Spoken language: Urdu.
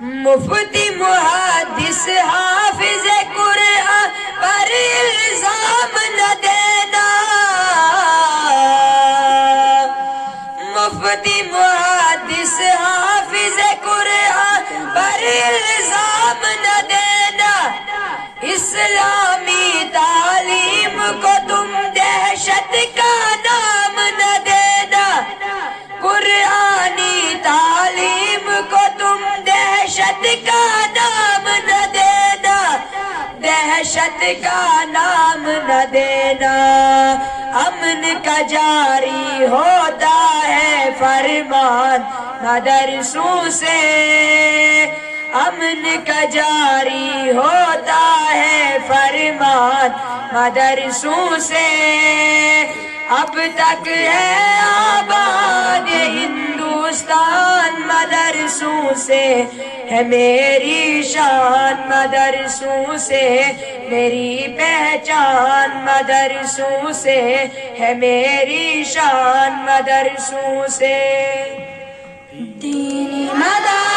مفتی محدث حافظ قرآن پر الزام نہ دینا، مفتی محدث حافظ قرآن پر الزام نہ دینا، اسلامی تعلیم کو تم دہشت کا نام نہ دینا، قرآنی تعلیم کو تم دہشت کا نام نہ دینا، دہشت کا نام نہ دینا، امن کا جاری ہوتا ہے فرمان مدرسوں سے، امن کا جاری ہوتا ہے فرمان مدرسوں سے، اب تک ہے آباد ہندوستان مدرسوں سے، ہے میری شان مدرسوں سے، میری پہچان مدرسوں سے، ہے میری شان مدرسوں سے، دینی مدرسہ